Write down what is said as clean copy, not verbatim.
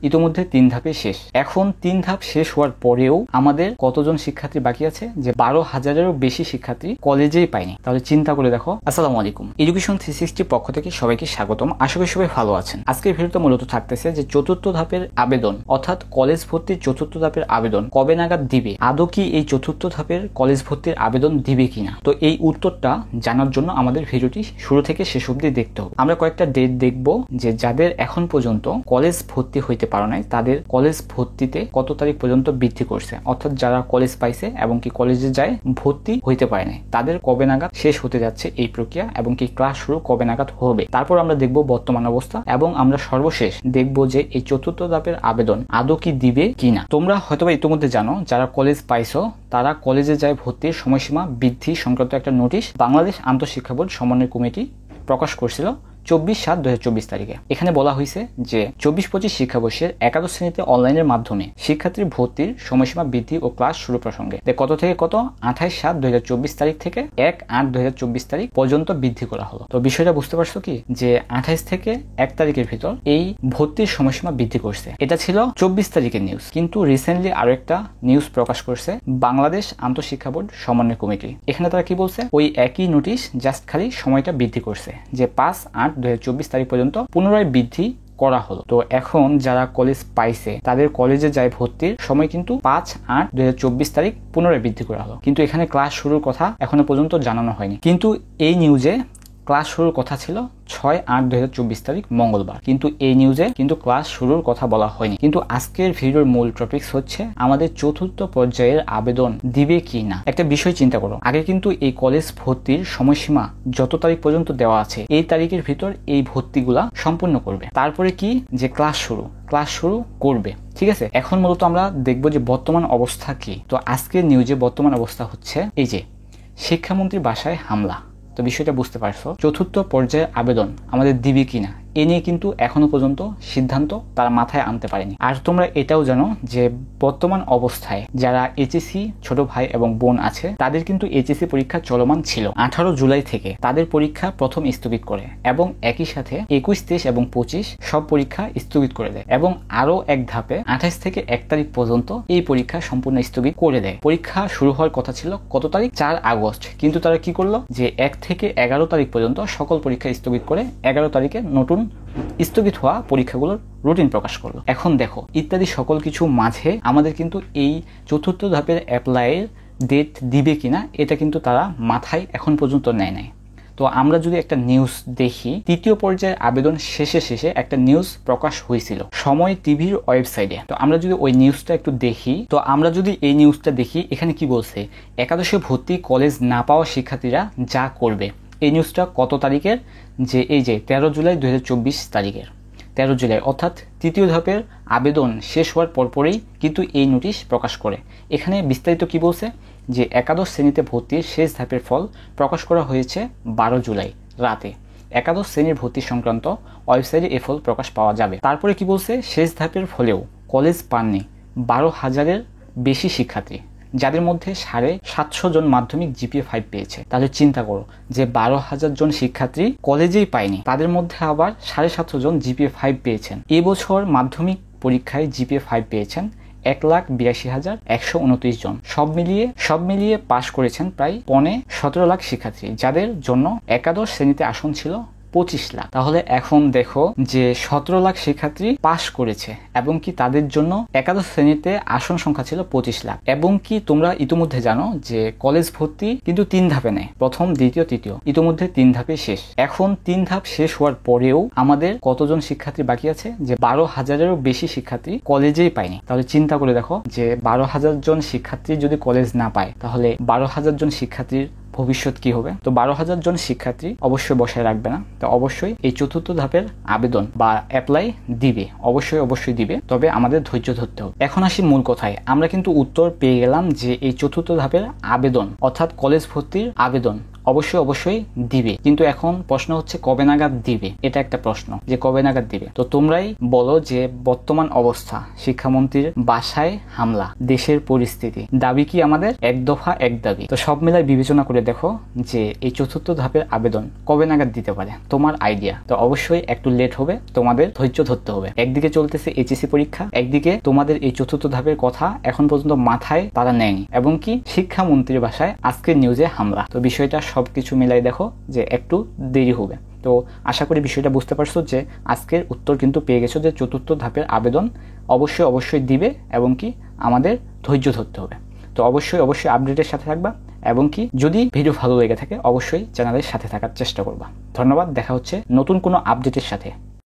ইতোমধ্যে 3 ধাপে শেষ। এখন 3 ধাপ শেষ হওয়ার পরেও আমাদের কতজন শিক্ষার্থী বাকি আছে? যে 12,000-এরও বেশি শিক্ষার্থী কলেজেই পায়নি। তাহলে চিন্তা করে দেখো। আসসালামু আলাইকুম, এডুকেশন 360 পক্ষ থেকে সবাইকে স্বাগতম। আশা করি সবাই ভালো আছেন। আজকের ভিডিওতে মূলত থাকতেছে যে চতুর্থ ধাপের আবেদন অর্থাৎ কলেজ ভর্তির চতুর্থ ধাপের আবেদন কবে নাগাদ দিবে, আদৌ কি এই চতুর্থ ধাপের কলেজ ভর্তির আবেদন দিবে কিনা। তো এই উত্তরটা জানার জন্য আমাদের ভিডিওটি শুরু থেকে শেষ অবধি দেখতে হবে। আমরা কয়েকটা ডেট দেখব যে যাদের এখন পর্যন্ত কলেজ ভর্তি হইতে পারে নাই তাদের কলেজ ভর্তিতে কত তারিখ পর্যন্ত বৃদ্ধি করছে, অর্থাৎ যারা কলেজ পাইছে এবং কি কলেজে যায় ভর্তি হইতে পারে নাই তাদের কবে নাগাদ শেষ হতে যাচ্ছে এই প্রক্রিয়া এবং কি ক্লাস শুরু কবে নাগাদ হবে। তারপর আমরা দেখব বর্তমান অবস্থা এবং আমরা সর্বশেষ দেখব যে এই চতুর্থ ধাপের আবেদন আদৌ কি দিবে কিনা। তোমরা হয়তোবা ইতিমধ্যে জানো যারা কলেজ পাইছো তারা কলেজে যায় ভর্তির সময়সীমা বৃদ্ধি সংক্রান্ত একটা নোটিশ বাংলাদেশ আন্তঃশিক্ষা বোর্ড সমন্বয় কমিটি প্রকাশ করছিল 24/7/2024 তারিখে। এখানে বলা হয়েছে যে 24-25 শিক্ষাবর্ষের একাদশ শ্রেণীতে অনলাইনের মাধ্যমে শিক্ষার্থীর ভর্তির সময়সীমা বৃদ্ধি ও ক্লাস শুরু প্রসঙ্গে কত থেকে কত 28/7/2024 তারিখ থেকে 1/8/2024 তারিখ পর্যন্ত বৃদ্ধি করা হলো। তো বিষয়টা বুঝতে পারছো কি যে 28 থেকে 1 তারিখের ভিতর এই ভর্তির সময়সীমা বৃদ্ধি করছে। এটা ছিল 24 তারিখের নিউজ, কিন্তু রিসেন্টলি আরো একটা নিউজ প্রকাশ করছে বাংলাদেশ আন্তঃশিক্ষা বোর্ড সমন্বয় কমিটি। এখানে তারা কি বলছে, ওই একই নোটিশ জাস্ট খালি সময়টা বৃদ্ধি করছে যে 5/8/2024 তারিখ পর্যন্ত পুনরায় বৃদ্ধি করা হলো। তো এখন যারা কলেজ পাইছে তাদের কলেজে যায় ভর্তির সময় কিন্তু 5/8/2024 তারিখ পুনরায় বৃদ্ধি করা হলো, কিন্তু এখানে ক্লাস শুরুর কথা এখনো পর্যন্ত জানানো হয়নি। কিন্তু এই নিউজে ক্লাস শুরুর কথা ছিল 6/8/2024 তারিখ মঙ্গলবার, কিন্তু এই নিউজে কিন্তু ক্লাস শুরুর কথা বলা হয়নি। কিন্তু আজকের ভিডিওর মূল টপিকস হচ্ছে আমাদের চতুর্থ পর্যায়ের আবেদন দিবে কি না। একটা বিষয় চিন্তা করো, আগে কিন্তু এই কলেজ ভর্তির সময়সীমা যত তারিখ পর্যন্ত দেওয়া আছে এই তারিখের ভিতর এই ভর্তিগুলা সম্পূর্ণ করবে, তারপরে কি যে ক্লাস শুরু করবে। ঠিক আছে, এখন মূলত আমরা দেখবো যে বর্তমান অবস্থা কি। তো আজকের নিউজে বর্তমান অবস্থা হচ্ছে এই যে শিক্ষামন্ত্রীর বাসায় হামলা। তো বিষয়টা বুঝতে পারছো, চতুর্থ পর্যায়ের আবেদন আমাদের দিবে কিনা এ নিয়ে কিন্তু এখনো পর্যন্ত সিদ্ধান্ত তারা মাথায় আনতে পারেনি। আর তোমরা এটাও জানো যে বর্তমান অবস্থায় যারা এইচএসসি ছোট ভাই এবং বোন আছে তাদের কিন্তু এইচএসসি পরীক্ষা চলমান ছিল 18 জুলাই থেকে। তাদের পরীক্ষা প্রথম স্থগিত করে এবং একই সাথে 21, 23 এবং 25 সব পরীক্ষা স্থগিত করে দেয় এবং আরো এক ধাপে 28 থেকে 1 তারিখ পর্যন্ত এই পরীক্ষা সম্পূর্ণ স্থগিত করে দেয়। পরীক্ষা শুরু হওয়ার কথা ছিল কত তারিখ? 4 আগস্ট, কিন্তু তারা কি করলো যে 1 থেকে 11 তারিখ পর্যন্ত সকল পরীক্ষা স্থগিত করে 11 তারিখে নতুন স্থগিত হওয়া পরীক্ষাগুলোর রুটিন প্রকাশ করলো। এখন দেখো ইত্যাদি সকল কিছু মাঝে আমাদের কিন্তু এই চতুর্থ ধাপের অ্যাপ্লাইয়ের ডেট দিবে কিনা এটা কিন্তু তারা মাথায় এখন পর্যন্ত নেয় নাই। তো আমরা যদি একটা নিউজ দেখি, তৃতীয় পর্যায়ের আবেদন শেষে একটা নিউজ প্রকাশ হয়েছিল সময় টিভির ওয়েবসাইটে। তো আমরা যদি ওই নিউজটা একটু দেখি, তো আমরা যদি এই নিউজটা দেখি এখানে কি বলছে, একাদশে ভর্তি কলেজ না পাওয়া শিক্ষার্থীরা যা করবে। এই নিউজটা কত তারিখের? যে এই যে 13 জুলাই 2024 তারিখের। 13 জুলাই অর্থাৎ তৃতীয় ধাপের আবেদন শেষ হওয়ার পরপরই কিন্তু এই নোটিশ প্রকাশ করে। এখানে বিস্তারিত কি বলছে যে একাদশ শ্রেণীতে ভর্তির শেষ ধাপের ফল প্রকাশ করা হয়েছে 12 জুলাই রাতে। একাদশ শ্রেণীর ভর্তি সংক্রান্ত ওয়েবসাইটে এ ফল প্রকাশ পাওয়া যাবে। তারপরে কি বলছে, শেষ ধাপের ফলেও কলেজ পাননি 12,000-এর বেশি শিক্ষার্থী, যাদের মধ্যে 750 জন মাধ্যমিক জিপিএ 5 পেয়েছে। তাহলে চিন্তা করো যে 12,000 জন শিক্ষার্থী কলেজেই পায়নি, তাদের মধ্যে আবার 750 জন জিপিএ 5 পেয়েছেন। এবছর মাধ্যমিক পরীক্ষায় জিপিএ 5 পেয়েছেন 1,82,129 জন। সব মিলিয়ে পাশ করেছেন প্রায় 17 লাখ শিক্ষার্থী, যাদের জন্য একাদশ শ্রেণীতে আসন ছিল 25 লাখ। তাহলে এখন দেখো যে 17 লাখ শিক্ষার্থী পাশ করেছে এবং কি তাদের জন্য একাদশ শ্রেণীতে আসন সংখ্যা ছিল 25 লাখ। এবং কি তোমরা ইতিমধ্যে জানো যে কলেজ ভর্তি কিন্তু 3 ধাপে নেয়, প্রথম, দ্বিতীয়, তৃতীয়। ইতিমধ্যে 3 ধাপে শেষ। এখন 3 ধাপ শেষ হওয়ার পরেও আমাদের কতজন শিক্ষার্থী বাকি আছে? যে 12,000-এরও বেশি শিক্ষার্থী কলেজেই পায়নি। তাহলে চিন্তা করে দেখো যে 12,000 জন শিক্ষার্থী যদি কলেজ না পায় তাহলে 12,000 জন শিক্ষার্থীর ভবিষ্যৎ কি হবে? তো 12,000 জন শিক্ষার্থী অবশ্যই বসায় রাখবে না। তো অবশ্যই এই চতুর্থ ধাপের আবেদন বা অ্যাপ্লাই দিবে, অবশ্যই দিবে, তবে আমাদের ধৈর্য ধরতে হবে। এখন আসি মূল কথায়। আমরা কিন্তু উত্তর পেয়ে গেলাম যে এই চতুর্থ ধাপের আবেদন অর্থাৎ কলেজ ভর্তির আবেদন অবশ্যই অবশ্যই দিবে, কিন্তু এখন প্রশ্ন হচ্ছে কবে নাগাদ দিবে, এটা একটা প্রশ্ন যে কবে নাগাদ দিবে। তো তোমরাই বলো যে বর্তমান অবস্থা, শিক্ষামন্ত্রীর বাসায় হামলা, দেশের পরিস্থিতি, দাবি কি আমাদের এক দফা এক দাবি। তো সব মিলাই বিবেচনা করে দেখো যে এই চতুর্থ ধাপের আবেদন কবে নাগাদ দিতে পারে তোমার আইডিয়া। তো অবশ্যই একটু লেট হবে, তোমাদের ধৈর্য ধরতে হবে। একদিকে চলতেছে এইচএসসি পরীক্ষা, একদিকে তোমাদের এই চতুর্থ ধাপের কথা এখন পর্যন্ত মাথায় তারা নেয়নি, এবং কি শিক্ষামন্ত্রীর বাসায় আজকের নিউজে হামলা। তো বিষয়টা সবকিছু মিলাই দেখো যে একটু দেরি হবে। তো আশা করি বিষয়টা বুঝতে পারছো যে আজকের উত্তর কিন্তু পেয়ে গেছো যে চতুর্থ ধাপের আবেদন অবশ্যই অবশ্যই দিবে, এবং কি আমাদের ধৈর্য ধরতে হবে। তো অবশ্যই অবশ্যই আপডেটের সাথে থাকবা, এবং কি যদি ভিডিও ভালো লেগে থাকে অবশ্যই চ্যানেলের সাথে থাকার চেষ্টা করবা। ধন্যবাদ, দেখা হচ্ছে নতুন কোনো আপডেটের সাথে।